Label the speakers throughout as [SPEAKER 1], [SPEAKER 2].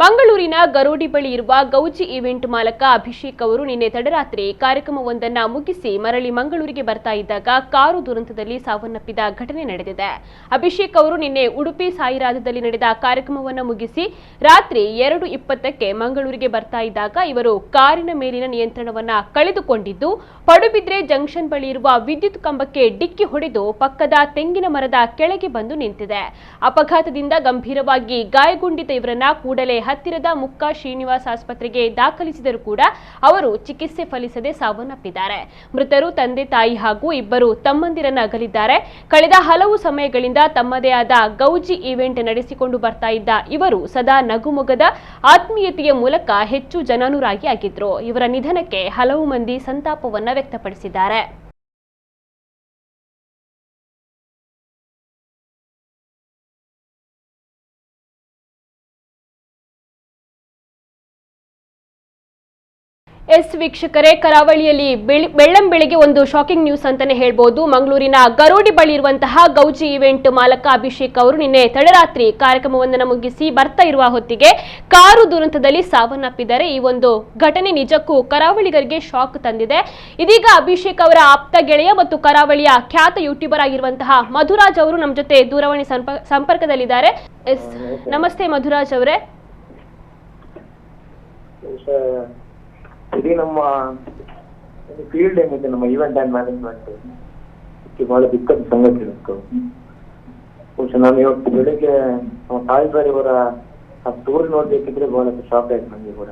[SPEAKER 1] ಮಂಗಳೂರಿನ ಗರೋಡಿ ಬಳಿ ಇರುವ ಗೌಜಿ ಇವೆಂಟ್ ಮಾಲಕ ಅಭಿಷೇಕ್ ಅವರು ನಿನ್ನೆ ತಡರಾತ್ರಿ ಕಾರ್ಯಕ್ರಮವೊಂದನ್ನು ಮುಗಿಸಿ ಮರಳಿ ಮಂಗಳೂರಿಗೆ ಬರ್ತಾ ಇದ್ದಾಗ ಕಾರು ದುರಂತದಲ್ಲಿ ಸಾವನ್ನಪ್ಪಿದ ಘಟನೆ ನಡೆದಿದೆ. ಅಭಿಷೇಕ್ ಅವರು ನಿನ್ನೆ ಉಡುಪಿ ಸಾಯಿರಾಧದಲ್ಲಿ ನಡೆದ ಕಾರ್ಯಕ್ರಮವನ್ನು ಮುಗಿಸಿ ರಾತ್ರಿ 2:20ಕ್ಕೆ ಮಂಗಳೂರಿಗೆ ಬರ್ತಾ ಇದ್ದಾಗ ಇವರು ಕಾರಿನ ಮೇಲಿನ ನಿಯಂತ್ರಣವನ್ನು ಕಳೆದುಕೊಂಡಿದ್ದು ಪಡುಬಿದ್ರೆ ಜಂಕ್ಷನ್ ಬಳಿ ಇರುವ ವಿದ್ಯುತ್ ಕಂಬಕ್ಕೆ ಡಿಕ್ಕಿ ಹೊಡೆದು ಪಕ್ಕದ ತೆಂಗಿನ ಮರದ ಕೆಳಗೆ ಬಂದು ನಿಂತಿದೆ. ಅಪಘಾತದಿಂದ ಗಂಭೀರವಾಗಿ ಗಾಯಗೊಂಡಿದ್ದ ಇವರನ್ನ ಕೂಡಲೇ ಹತ್ತಿರದ ಮುಕ್ಕ ಶ್ರೀನಿವಾಸ್ ಆಸ್ಪತ್ರೆಗೆ ದಾಖಲಿಸಿದರೂ ಕೂಡ ಅವರು ಚಿಕಿತ್ಸೆ ಫಲಿಸದೆ ಸಾವನ್ನಪ್ಪಿದ್ದಾರೆ. ಮೃತರು ತಂದೆ ತಾಯಿ ಹಾಗೂ ಇಬ್ಬರು ತಮ್ಮಂದಿರನ್ನ ಅಗಲಿದ್ದಾರೆ. ಕಳೆದ ಹಲವು ಸಮಯಗಳಿಂದ ತಮ್ಮದೇ ಆದ ಗೌಜಿ ಇವೆಂಟ್ ನಡೆಸಿಕೊಂಡು ಬರ್ತಾ ಇದ್ದ ಇವರು ಸದಾ ನಗುಮೊಗದ ಆತ್ಮೀಯತೆಯ ಮೂಲಕ ಹೆಚ್ಚು ಜನಾನುರಾಗಿಯಾಗಿದ್ರು. ಇವರ ನಿಧನಕ್ಕೆ ಹಲವು ಮಂದಿ ಸಂತಾಪವನ್ನ ವ್ಯಕ್ತಪಡಿಸಿದ್ದಾರೆ. ಎಸ್ ವೀಕ್ಷಕರೇ, ಕರಾವಳಿಯಲ್ಲಿ ಬೆಳ್ಳಂಬೆಳಿಗ್ಗೆ ಒಂದು ಶಾಕಿಂಗ್ ನ್ಯೂಸ್ ಅಂತಾನೆ ಹೇಳ್ಬೋದು. ಮಂಗಳೂರಿನ ಗರೋಡಿ ಬಳಿ ಇರುವಂತಹ ಗೌಜಿ ಇವೆಂಟ್ ಮಾಲಕ ಅಭಿಷೇಕ್ ಅವರು ನಿನ್ನೆ ತಡರಾತ್ರಿ ಕಾರ್ಯಕ್ರಮವೊಂದನ್ನು ಮುಗಿಸಿ ಬರ್ತಾ ಇರುವ ಹೊತ್ತಿಗೆ ಕಾರು ದುರಂತದಲ್ಲಿ ಸಾವನ್ನಪ್ಪಿದ್ದಾರೆ. ಈ ಒಂದು ಘಟನೆ ನಿಜಕ್ಕೂ ಕರಾವಳಿಗರಿಗೆ ಶಾಕ್ ತಂದಿದೆ. ಇದೀಗ ಅಭಿಷೇಕ್ ಅವರ ಆಪ್ತ ಗೆಳೆಯ ಮತ್ತು ಕರಾವಳಿಯ ಖ್ಯಾತ ಯೂಟ್ಯೂಬರ್ ಆಗಿರುವಂತಹ ಮಧುರಾಜ್ ಅವರು ನಮ್ಮ ಜೊತೆ ದೂರವಾಣಿ ಸಂಪರ್ಕದಲ್ಲಿದ್ದಾರೆ. ಎಸ್, ನಮಸ್ತೆ ಮಧುರಾಜ್ ಅವರೇ.
[SPEAKER 2] ಇಡೀ ನಮ್ಮ ಫೀಲ್ಡ್ ಏನಿದೆ, ನಮ್ಮ ಈವೆಂಟ್ ಅಂಡ್ ಮ್ಯಾನೇಜ್ಮೆಂಟ್ ಬಹಳ ದುಃಖದ ಸಂಗತಿ ಇರುತ್ತೆ. ಬಹುಶಃ ನಾನು ಇವತ್ತು ಬೆಳಿಗ್ಗೆ ನಮ್ಮ ತಾಯಿಬಾರಿ ಅವರ ಆ ಟೂರ್ ನೋಡ್ಬೇಕಿದ್ರೆ ಬಹಳ ಶಾಕ್ ಆಯ್ತು ನನಗೆ ಕೂಡ.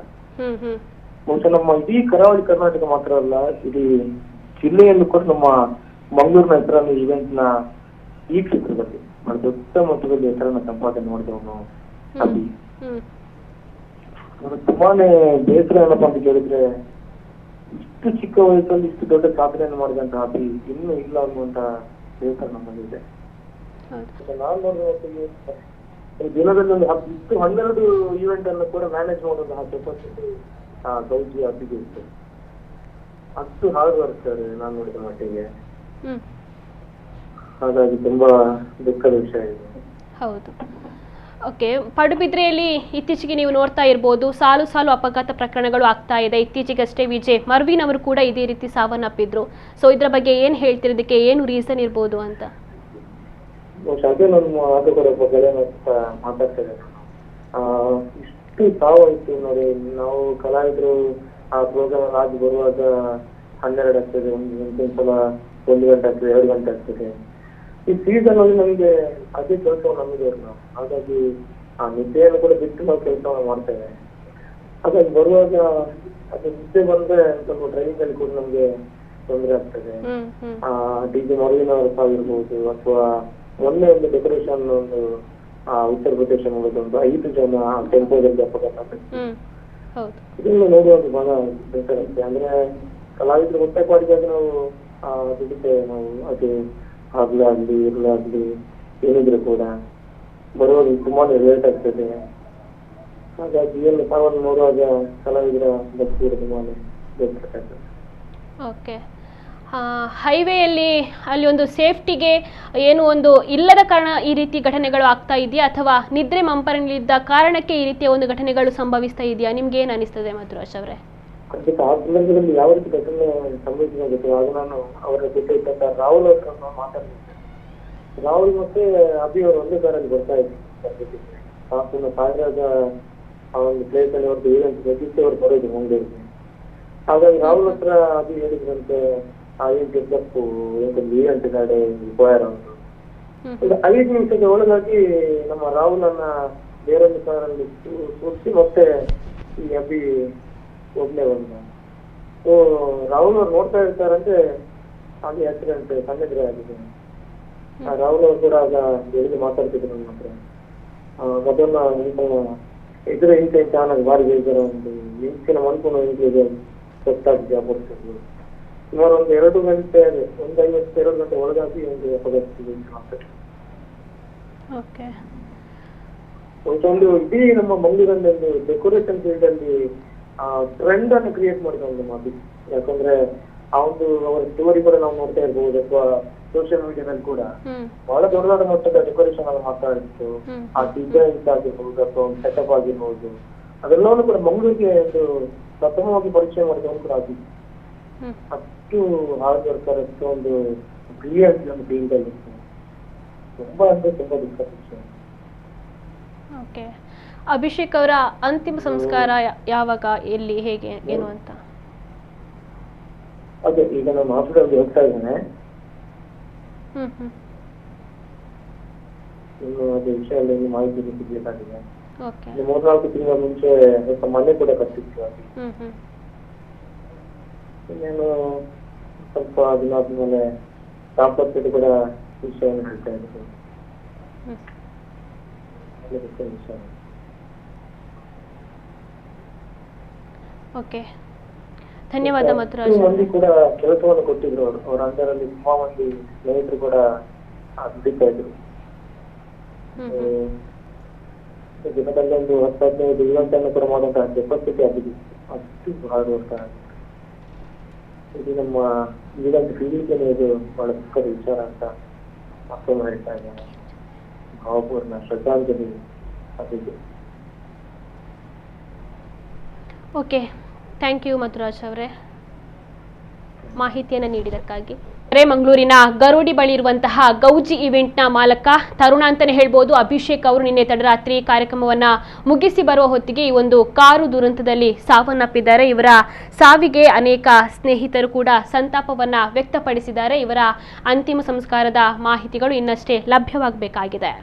[SPEAKER 2] ಬಹುಶಃ ನಮ್ಮ ಇಡೀ ಕರಾವಳಿ ಕರ್ನಾಟಕ ಮಾತ್ರ ಅಲ್ಲ, ಇಡೀ ಜಿಲ್ಲೆಯಲ್ಲೂ ಕೂಡ ನಮ್ಮ ಮಂಗಳೂರಿನ ಹೆಸರನ್ನು ಈವೆಂಟ್ ನ ಈ ಕ್ಷೇತ್ರದಲ್ಲಿ ಬಹಳ ದೊಡ್ಡ ಮೊತ್ತದಲ್ಲಿ ಹೆಸರನ್ನ ಸಂಪಾದನೆ ಮಾಡಿದವನು ಅಭಿ. ತುಂಬಾನೇ ಬೇಸರ ಏನಪ್ಪ ಅಂತ ಕೇಳಿದ್ರೆ, ಇಷ್ಟು ಚಿಕ್ಕ ವಯಸ್ಸಲ್ಲಿ ಇಷ್ಟು ದೊಡ್ಡ ಸಾಧನೆಯನ್ನು ಮಾಡಿದಂತಹ ಅಭಿ ಇನ್ನೂ ಇಲ್ಲ ಅನ್ನುವಂತ ಬೇಸರ ನಮ್ಮಲ್ಲಿದೆ. ನಾನು ನೋಡುವ ದಿನದಲ್ಲಿ ಒಂದು 12 ಈವೆಂಟ್ ಅನ್ನು ಕೂಡ ಮ್ಯಾನೇಜ್ ಮಾಡುವಂತಹ ಕೆಪಾಸಿಟಿ ಗೌಜಿ ಅಭಿಗೆ ಇತ್ತು. ಅಷ್ಟು ಹಾರ್ಡ್ ವರ್ಕ್ ನಾನು ನೋಡಿದ ಮಟ್ಟಿಗೆ. ಹಾಗಾಗಿ ತುಂಬಾ ದುಃಖದ ವಿಷಯ ಇದೆ.
[SPEAKER 1] ಹೌದು. ಓಕೆ, ಪಡುಬಿದ್ರೆಯಲ್ಲಿ ಇತ್ತೀಚೆಗೆ ನೀವು ನೋಡ್ತಾ ಇರ್ಬೋದು, ಸಾಲು ಸಾಲು ಅಪಘಾತ ಪ್ರಕರಣಗಳು ಆಗ್ತಾ ಇದೆ. ಇತ್ತೀಚೆಗಷ್ಟೇ ವಿಜಯ್ ಮರ್ವಿನ್ ಅವರು ಕೂಡ ಇದೇ ರೀತಿ ಸಾವನ್ನಪ್ಪಿದ್ರು. ಸೊ ಇದ್ರ ಬಗ್ಗೆ ಏನ್ ಹೇಳ್ತಿರೋದಕ್ಕೆ ಏನು ರೀಸನ್ ಇರ್ಬೋದು ಅಂತ?
[SPEAKER 2] ಅದೇ ನಾನು ಅದು ಕೂಡ ಒಬ್ಬ ಗೆಳೆಯ ಮಾತಾಡ್ತೇನೆ. ಇಷ್ಟು ಸಾವಾಯ್ತು ನೋಡಿ. ನಾವು ಕಲಾವಿದರು ಆ ಪ್ರೋಗ್ರಾಮ್ ಆಗಿ ಬರುವಾಗ 12 ಆಗ್ತದೆ, ಒಂದ್ಸಲ 1 ಗಂಟೆ ಆಗ್ತದೆ, 2 ಗಂಟೆ ಆಗ್ತದೆ. ಈ ಸೀಸನ್ ಅಲ್ಲಿ ನಮಗೆ ಅದೇ ಕೆಲಸವನ್ನು ನಮ್ಮಿದವರು ನಾವು. ಹಾಗಾಗಿ ಆ ನಿದ್ದೆಯನ್ನು ಕೂಡ ಬಿಟ್ಟು ನಾವು ಕೆಲಸವನ್ನು ಮಾಡ್ತೇವೆ. ಹಾಗಾಗಿ ಬರುವಾಗ ಅದು ನಿದ್ದೆ ಬಂದ್ರೆ ಸ್ವಲ್ಪ ಡ್ರೈವಿಂಗ್ ಅಲ್ಲಿ ಕೂಡ ನಮ್ಗೆ ತೊಂದರೆ ಆಗ್ತದೆ. ಡಿಜೆ ಮರುವಿನ ಆಗಿರ್ಬೋದು, ಅಥವಾ ಮೊನ್ನೆ ಒಂದು ಡೆಕೋರೇಷನ್ ಒಂದು ಉತ್ತರ ಪ್ರದೇಶ ಒಂದು 5 ಜನ ಟೆಂಪೋದಲ್ಲಿ ಅಪಘಾತ ಆಗ್ತದೆ. ಇದನ್ನು ನೋಡುವಾಗ ಬಹಳ ಬೇಸರ ಆಗ್ತದೆ. ಅಂದ್ರೆ ಕಲಾವಿದರು ಹೊಟ್ಟೆಪಾಡಿಗಾಗಿ ನಾವು ದುಡಿತೇವೆ. ನಾವು ಅದು ಆಗ್ಲಾಗ್ಲಿ ಇರ್ಲಾಗ್ಲಿ ಏನಿದ್ರು ಕೂಡ ಬರುವಾಗ ತುಂಬಾನೇ ಲೇಟ್ ಆಗ್ತದೆ. ಹಾಗಾಗಿ ಏನು ಸಾವನ್ನು ನೋಡುವಾಗ ಕಲಾವಿದರ ಭಕ್ತಿ ತುಂಬಾನೇ ಬೇಕಾಗ್ತದೆ.
[SPEAKER 1] ಓಕೆ, ಹೈವೇಯಲ್ಲಿ ಅಲ್ಲಿ ಒಂದು ಸೇಫ್ಟಿಗೆ ಏನು ಒಂದು ಇಲ್ಲದ ಕಾರಣ ಈ ರೀತಿ ಘಟನೆಗಳು ಆಗ್ತಾ ಇದೆಯಾ, ಅಥವಾ ನಿದ್ರೆ ಮಂಪರಲ್ಲಿದ್ದ ಕಾರಣಕ್ಕೆ ಈ ರೀತಿಯ ಒಂದು ಘಟನೆಗಳು ಸಂಭವಿಸ್ತಾ ಇದೆಯಾ? ನಿಮ್ಗೆ ಏನ್ ಅನಿಸ್ತದೆ ಮಧುರಾಜ್ ಅವರೇ?
[SPEAKER 2] ಖಂಡಿತ ಆ ಸಂದರ್ಭದಲ್ಲಿ ಯಾವ ರೀತಿ ಘಟನೆ ಸಂಭವಿಸಿದೆ ಆಗ ನಾನು ಅವರ ಜೊತೆ ಇದ್ದಂತ ರಾಹುಲ್ ಅವ್ರ ಮಾತಾಡ್ತಿದ್ದೆ. ರಾಹುಲ್ ಮತ್ತೆ ಅಭಿ ಅವರು ಒಂದೇ ಕಾರಲ್ಲಿ ಬರ್ತಾ ಇದ್ರು. ಸಾಗರದ ಆ ಒಂದು ಪ್ಲೇಸ್ ಅಲ್ಲಿ ಅವ್ರದ್ದು ಈವೆಂಟ್ ಜೊತೆ ಅವ್ರು ಬರೋದು ಮಂಗಳೂರಿಗೆ. ಹಾಗಾಗಿ ರಾಹುಲ್ ಹತ್ರ ಅಭಿ ಹೇಳಿದ್ರಂತೆ, ಆ ಏನ್ ತಪ್ಪು ಈವೆಂಟ್ ನಾಡೆ ಗೋಯರ್ ಅವರು. ಒಂದು 5 ನಿಮಿಷದ ಒಳಗಾಗಿ ನಮ್ಮ ರಾಹುಲ್ ಅನ್ನ ಬೇರೊಂದು ಕಾರಲ್ಲಿ ಕೂರಿಸಿ ಮತ್ತೆ ಈ ಅಭಿ ಒಬ್ನೇ ಬಂದ. ಸೊ ರಾಹುಲ್ ಅವ್ರು ನೋಡ್ತಾ ಇರ್ತಾರಂತೆ ಹಾಗೆ ಆಕ್ಸಿಡೆಂಟ್ ಸಣ್ಣದ್ರೆ ಆಗಿದೆ. ರಾಹುಲ್ ಅವರು ಕೂಡ ಆಗ ಬೆಳಿಗ್ಗೆ ಮಾತಾಡ್ತಿದ್ರು ನನ್ನ ಹತ್ರ. ಮೊದಲ ಇದ್ರ ಇಂತ ಚಾನಲ್ ಬಾರಿ ಬೇಜಾರ ಒಂದು ಇಂಚಿನ ಮನ್ಕೊಂಡು ಇಂಚಿಗೆ ಗೊತ್ತಾಗಿದೆ ಅಪರಿಸ್ಥಿತಿ. ಸುಮಾರು ಒಂದು 2 ಗಂಟೆ 1:52 ಗಂಟೆ ಒಳಗಾಗಿ ಒಂದು ಅಪಘಾತ. ಒಂದು ಇಡೀ ನಮ್ಮ ಮಂಗಳೂರಲ್ಲಿ ಒಂದು ಡೆಕೋರೇಷನ್ ಫೀಲ್ಡ್ ಅಲ್ಲಿ ಟ್ರೆಂಡ್ ಅನ್ನು ಕ್ರಿಯೇಟ್ ಮಾಡಿದ ಒಂದು ಮಾತು. ಯಾಕಂದ್ರೆ ಆ ಒಂದು ಅವರ ಸ್ಟೋರಿ ಕೂಡ ನಾವು ನೋಡ್ತಾ ಇರ್ಬೋದು, ಅಥವಾ ಸೋಷಿಯಲ್ ಮೀಡಿಯಾದಲ್ಲಿ ಕೂಡ ಬಹಳ ದೊಡ್ಡ ಮಟ್ಟದ ಡೆಕೋರೇಷನ್ ಅಲ್ಲಿ ಮಾತಾಡಿತ್ತು. ಆ ಡಿಸೈನ್ಸ್ ಆಗಿರ್ಬೋದು ಅಥವಾ ಒಂದು ಸೆಟಪ್ ಆಗಿರ್ಬೋದು, ಅದೆಲ್ಲವನ್ನು ಕೂಡ ಮಂಗಳೂರಿಗೆ ಒಂದು ಪ್ರಥಮವಾಗಿ ಪರಿಚಯ ಮಾಡಿದವನು ಕೂಡ ಆಗಿತ್ತು. ಅಷ್ಟು ಹಾರ್ಡ್ ವರ್ಕರ್, ಅಷ್ಟು ಒಂದು ಬ್ರಿಲಿಯಂಟ್ ಒಂದು ಫೀಲ್ಡ್ ಅಲ್ಲಿ ತುಂಬಾ ಅಂದ್ರೆ ತುಂಬಾ ದುಃಖದ ವಿಷಯ.
[SPEAKER 1] ಓಕೆ, ಅಭಿಷೇಕ್ ಅವರ ಅಂತಿಮ ಸಂಸ್ಕಾರ ಯಾವಾಗ, ಎಲ್ಲಿ, ಹೇಗೆ, ಏನು ಅಂತ?
[SPEAKER 2] ಅದೇ ಈಗ ನಾನು ಹಾಸ್ಪಿಟಲ್ಗೆ ಹೋಗ್ತಾ ಇದ್ದೇನೆ. ಇನ್ನು ಅದೇ ವಿಷಯದಲ್ಲಿ ಮಾಹಿತಿ ಸಿಗ್ಬೇಕಾಗಿದೆ. 3-4 ತಿಂಗಳ ಮುಂಚೆ ಸ್ವಲ್ಪ ಮನೆ ಕೂಡ ಕಟ್ಟಿತ್ತು ಅಲ್ಲಿ. ಇನ್ನೇನು ಸ್ವಲ್ಪ ದಿನ ಆದ್ಮೇಲೆ ದಾಂಪತ್ಯದ ಕೂಡ ವಿಷಯವನ್ನು ಹೇಳ್ತಾ ಇದ್ರು. ವಿಷಯ.
[SPEAKER 1] ಓಕೆ, ಧನ್ಯವಾದ ಮಧುರಾಜ್.
[SPEAKER 2] ಮಂದಿ ಕೂಡ ಕೆಲಸವನ್ನು ಕೊಟ್ಟಿದ್ರು, ಅವ್ರ ಅಂಡರಲ್ಲಿ ತುಂಬಾ ಮಂದಿ ಸ್ನೇಹಿತರು ಕೂಡ ದುಡಿತಾ ಇದ್ರು. ದಿನದಲ್ಲಿ ಒಂದು 10-15 ಗಂಟೆಯನ್ನು ಕೂಡ ಮಾಡುವಂತಹ ಕೆಪಾಸಿಟಿ ಆಗಿದೆ. ಅಷ್ಟು ಹಾರ್ಡ್ ವರ್ಕ್ ಆಗಿದೆ. ಇದು ನಮ್ಮ ಈಗಂತ ಫೀಲ್ಡ್ಗೆ ಇದು ಬಹಳ ದುಃಖದ ವಿಚಾರ ಅಂತ ಮತ್ತೊಮ್ಮೆ ಹೇಳ್ತಾ ಇದ್ದೇನೆ. ಭಾವಪೂರ್ಣ ಶ್ರದ್ಧಾಂಜಲಿ ಆಗಿದೆ.
[SPEAKER 1] ಓಕೆ, ಥ್ಯಾಂಕ್ ಯು ಮಧುರಾಜ್ ಅವರೇ, ಮಾಹಿತಿಯನ್ನು ನೀಡಿದ್ದಕ್ಕಾಗಿ. ಮಂಗಳೂರಿನ ಗರೋಡಿ ಬಳಿ ಇರುವಂತಹ ಗೌಜಿ ಇವೆಂಟ್ನ ಮಾಲಕ ತರುಣ ಅಂತಾನೆ ಹೇಳ್ಬೋದು. ಅಭಿಷೇಕ್ ಅವರು ನಿನ್ನೆ ತಡರಾತ್ರಿ ಕಾರ್ಯಕ್ರಮವನ್ನ ಮುಗಿಸಿ ಬರುವ ಹೊತ್ತಿಗೆ ಈ ಒಂದು ಕಾರು ದುರಂತದಲ್ಲಿ ಸಾವನ್ನಪ್ಪಿದ್ದಾರೆ. ಇವರ ಸಾವಿಗೆ ಅನೇಕ ಸ್ನೇಹಿತರು ಕೂಡ ಸಂತಾಪವನ್ನ ವ್ಯಕ್ತಪಡಿಸಿದ್ದಾರೆ. ಇವರ ಅಂತಿಮ ಸಂಸ್ಕಾರದ ಮಾಹಿತಿಗಳು ಇನ್ನಷ್ಟೇ ಲಭ್ಯವಾಗಬೇಕಾಗಿದೆ.